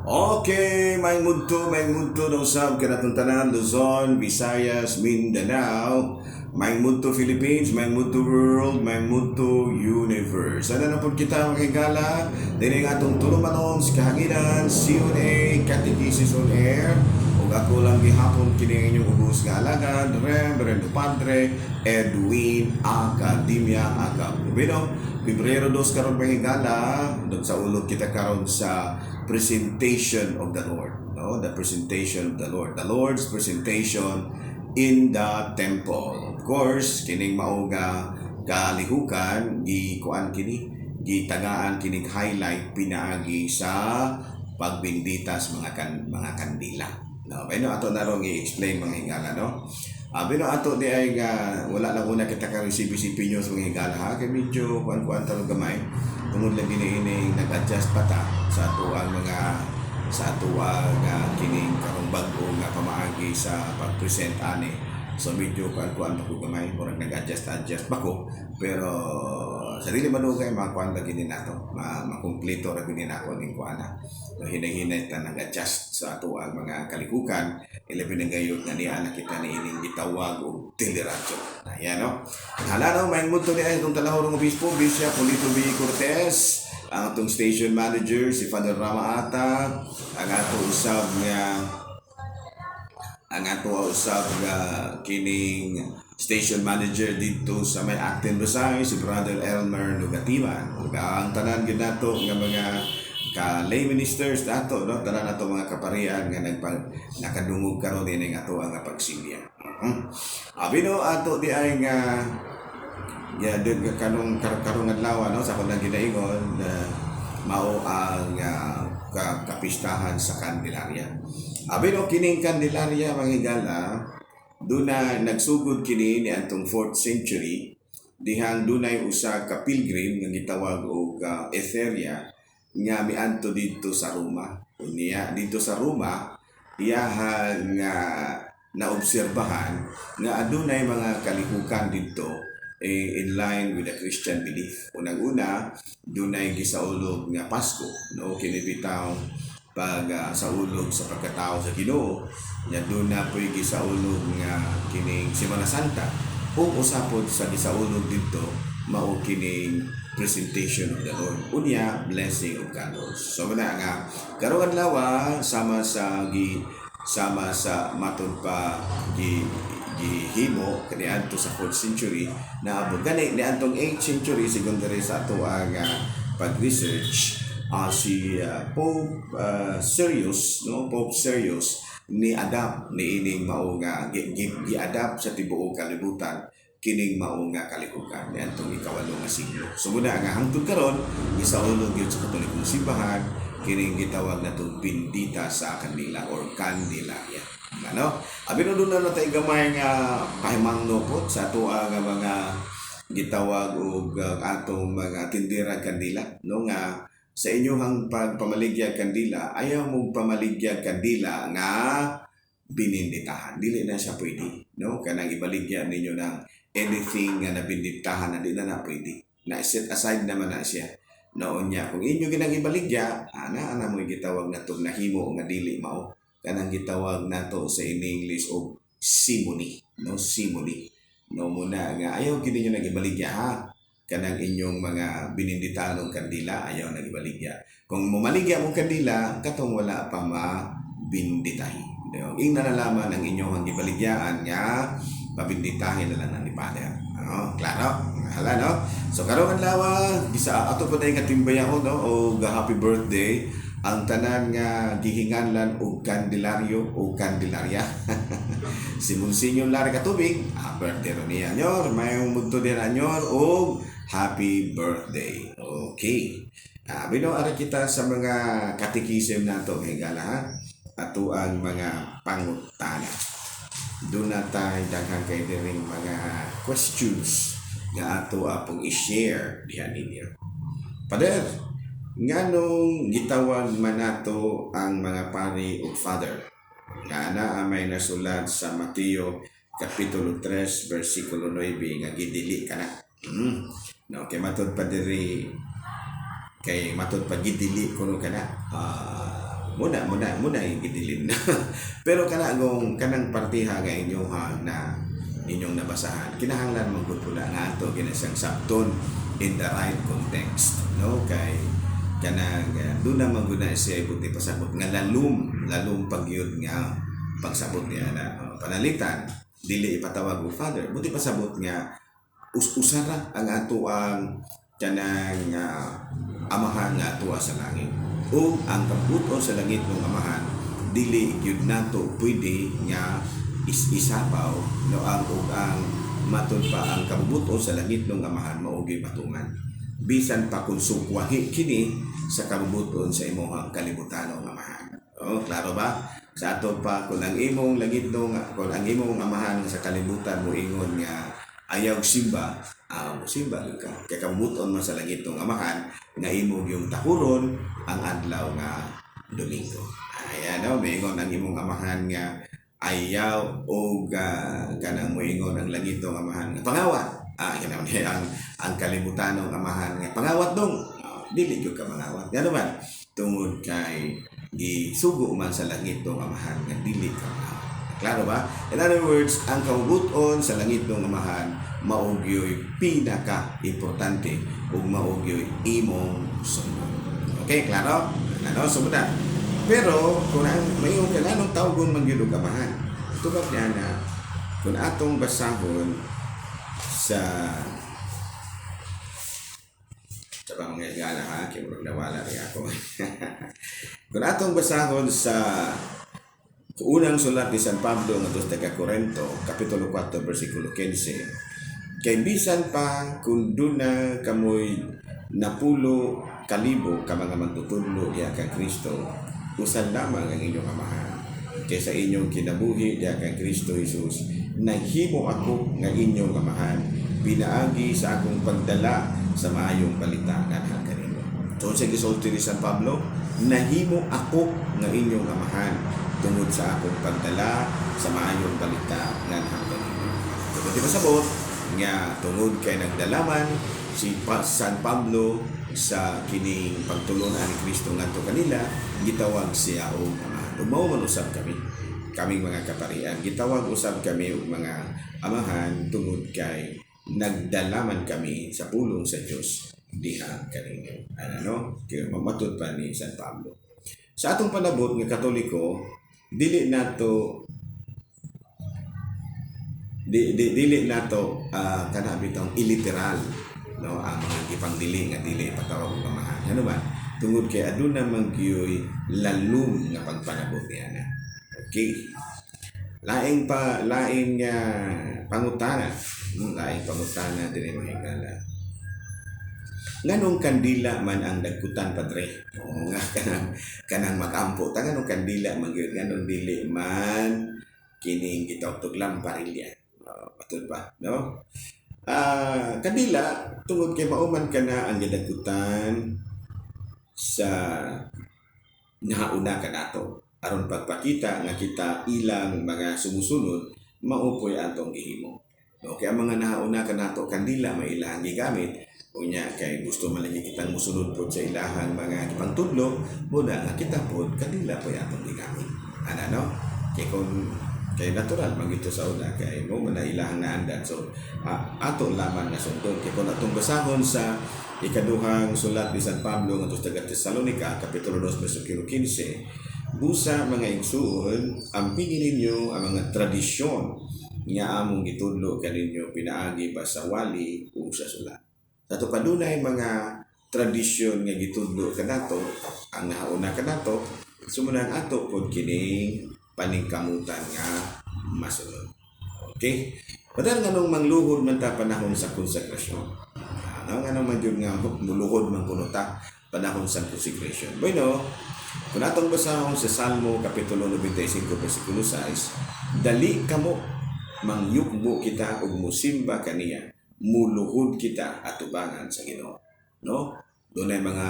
Okay, may mudto na usab kanatong tanan Luzon, Visayas, Mindanao, may mudto Philippines, may mudto world, may mudto universe. Ano na po kita makigala? Dili nga itong tulumanon sa kahanginan, CONA, Catechesis on Air, ug ako lang gihapon kini inyong ubos nga alagad, Reverendo Padre Edwin Academia Agapubino. Pebrero 2 karon mahigala, doon sa ulog kita karon sa presentation of the Lord. No? The presentation of the Lord. The Lord's presentation in the temple. Of course, kining mauga kalihukan, gikuan kini, gitagaan kining highlight pinaagi sa pagbindita sa mga kandila. No, pero ato na ron i-explain mga hingala, no? Pero ato di ay wala lang una kita ka-recipe nyo sa mga hingala, ha? Kaya medyo kuan-kuan talo gamay. Tungod lang gini nag-adjust pa ta sa ato ang kining karong bag-o nga pamaagi sa pag-present ani. So medyo kuan-kuan pa ko gamay, murag nag-adjust pa ko. Pero sa dili manugay makuan lagi ni nato, makumpleto ra gini nako ning kuana. So hinay-hinay ta nag-adjust sa ato ang mga kalikukan, ilabi na gayud nga niya na kita ni ining gitawag og teleradyo. Ayan, no? Hala, no, may muto ni ay itong talahorong obispo, Bishop Polito B. Cortez, ang atong station manager, si Father Rama Ata, ang ato usab nga kining station manager dito sa may Acton Rosay, si Brother Elmer Lugatiman. Ug ang tanan gyud nato nga mga ka-lay ministers dato, no? Tanan nato mga kaparian nga nakadungog karon ini nga ato ang pagsilya. Abino ato di ay nga kanong adlaw, no, sa kanang ginaingon mao ang kapistahan sa Candelaria. Abino kining Candelaria manghigala duna nagsugod kini ni antong 4th century dihang dunay usa ka pilgrim nga gitawag og Etheria nga miadto dito sa Roma. Unya dito sa Roma iyaha nga naobserbahan nga adunay mga kalihukan dito in line with the Christian belief. Unang-una, dunay gisaulog nga Pasko, no, kinibitaw pag saulog sa pagkatao sa Ginoo. Nya duna po'y gisaulog nga kining Semana Santa. Ug usapod sa gisaulog dito mao kining presentation of the Lord. Unya, blessing of God. So muna nga karong adlaw sama sa matod pa gihimo kaniadto sa 4th century na abot gani ni antong 8th century secondary sa ato ang pag-research si Pope Serious ni adapt ni ining mao nga gi-adapt sa tibuok kalibutan kining mao nga kalihukan ni antong ikawalo nga siglo. So muna nga hangtod karon gisaulog gyud sa Katolikong simbahan kining gitawag natong bindita sa kanila or Candelaria. Ano? Abino doon na tayo gamay nga pahimangno po sa ato nga mga gitawag og atong mga tindera kandila, no, nga sa inyong pagpamaligya kandila ayaw mong pamaligya kandila nga bininditahan. Dili na siya pwede, no? Kanang ibaligya ninyo ng anything nga nabinditahan na di na pwede. Na set aside naman na siya. Noon niya, kung inyo ginang ibaligya, ana mo gitawag na itong nahimo nga dili mao. Kanang gitawag na to sa English o simony. No, simony. No, muna nga, ayaw kini nyo nagibaligya, ha? Kanang inyong mga bininditanong kandila, ayaw nagibaligya. Kung mumaligya mong kandila, katong wala pa mabinditahi. Ing nalalaman ang inyong ang ibaligyaan nga, mabinditahin na lang ng ipada. Klaro? Hala, no? So karong adlaw bisa ato pa nga timbayaw, no, o happy birthday ang tanan nga gihinganlan og Candelario o Candelaria. Si Monsignor Larry Katubig, birthday ro niya nyor, mayong mudto din anyor og happy birthday. Okay. Bino ara kita sa mga katekism nato higala, ha? Ato ang mga pangutana. Doon na tayo daghang kay diring mga questions nga ato apong i-share diha ninyo. Pader, nganong gitawag man nato ang mga pari o father? Nga na may nasulat sa Mateo Kapitulo 3, versikulo 9 nga gidili ka na. No, kay matod pa diri kay matod pa gidili kuno ka na. muna yung gidilin na. Pero kanang partiha nga inyo na inyong nabasahan, kinahanglan mong pula nga ato ginasang sabton in the right context, no? Kay kanang doon na maguna siya buti pasabot nga lalum pagyud nga pagsabot niya na panalitan dili ipatawag og Father, buti pasabot nga usara ang ato ang kanang amahan nga ato sa langit, o ang kabuton sa langit ng amahan dili gyud nato pwede nga isapaw no ang matud pa ang kabubuton sa langit ng amahan maogi matuman bisan pa kung sukwahi kini sa kabubuton sa imong kalibutan ng amahan. Klaro ba? Sa ato pa kung ang imong langit kung ang imong amahan sa kalibutan mo ingon nga ayaw simba, simba ka. Kaya kabubuton mo sa langit ng amahan nga imong yung takuron ang adlaw nga Domingo. Ayan, maingon ang imong amahan nga ayaw o kanang moingon ang langit ng amahan nga pangawat. Ang kalibutan ng amahan nga pangawat dong. Dili gyud ka mangawat. Nga naman tungod kay gisugo man sa langit ng amahan nga dili ka mangawat. Klaro ba? In other words, ang kabubuton sa langit ng amahan maugyoy pinaka-importante ug maugyoy imong sunod. Okay, klaro? Ano sumuna? Pero kung mayon ka anong tawgon man gyud og amahan. Tubag niya na kung atong basahon sa mga gala ha, kaya nawala rin ako. Kung atong basahon sa unang sulat ni San Pablo nga sa Corinto, Kapitulo 4, versikulo 15, kay bisan pa kung doon na kamoy napulo kalibo ka mga magtutudlo diya kay Kristo, usan lamang ang inyong amahan. Kaysa inyong kinabuhi diya kay Kristo Jesus, naghimo ako nga inyong amahan, pinaagi sa akong pagdala sa maayong balita nga kanino. So sa gisulti ni San Pablo, nahimo ako nga inyong amahan tungod sa akong pagdala sa maayong balita nga kanino. So di ba sabot nga tungod kay nagdalaman si San Pablo sa kining pagtulunan ni Kristo ngadto kanila, gitawag siya og amahan. Mao man usab kaming mga kaparian, gitawag usab kami og mga amahan tungod kay nagdalaman kami sa pulong sa Dios diha kanino. Ano? Kaya mamatod pa ni San Pablo. Sa atong panabot nga Katoliko, dili nato kana bitong iliteral, no, ang mga gipangdili nga dili patawag og amahan. Ano ba? Tungod kay aduna man gyoy lalum nga pagpanabot niya na. Okay. Laing pangutana. Laing pangutana dili mahigala. Nganong kandila man ang dagkutan, Padre? O nga kanang magampo. Nganong kandila man gyud, nganong dili man kining gitawag lamparilya. Patud ba, no? Kandila tungod kay mauman kana ang gidagkutan sa nahauna ka nato aron pagpakita nga kita ilang mga sumusunod maupoy atong gihimo. Okay, ang mga nahauna ka nato kandila may ilahang gigamit unya kay gusto man lagi kitang musunod pod sa ilahang mga gipangtudlo muna nga kita pod kandila po atong gigamit. Ano? Kay natural magito sa una kay mo man ilahang nga andan, so ato lamang na sundon kay kun atong basahon sa ikaduhang sulat ni San Pablo ngadto sa Tesalonica Kapitulo 2 versikulo 15, busa mga igsuon ampingin ninyo ang mga tradisyon nga among gitudlo kaninyo pinaagi ba sa wali o sa sulat. Ato padunay mga tradisyon nga gitudlo kanato ang nahauna kanato sumunang ato pod kining paningkamutan nga masunod. Okay? Padahal nga nung mangluhod man ta panahon sa konsekrasyon. Nga naman yun nga muluhod man kuno ta panahon sa konsekrasyon. Bueno, kung atong basahon sa Salmo Kapitulo 95 versikulo 6, dali kamo mangyukbo kita ug musimba kaniya, muluhod kita atubangan sa Ginoo. No? Doon ay mga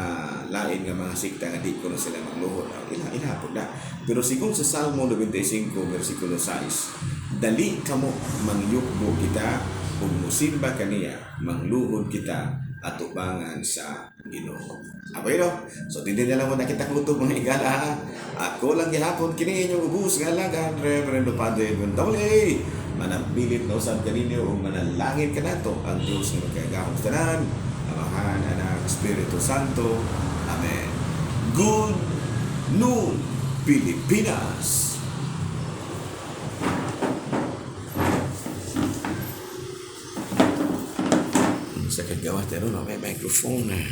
lain nga mga sikta nga di ko na sila magluhod. Ilahapon na. Pero sigon sa Salmo 95 versikulo 6, dali kamo mangyukbo kita ug musimba kaniya, mangluhod kita atubangan sa Ginoo. Okay no? So hindi na lang mo nakita kutob mga igala ha. Ako lang gihapon kini inyong ubus nga lagan Reverendo Padre Gondole. Manabilit na usab kaninyo o manalangin ka nato ang Diyos nga magkagahom sa tanan, Amahan, Anak, Espiritu Santo. Amen. Good noon, Pilipinas! Sa kagawa tayo, may microphone na.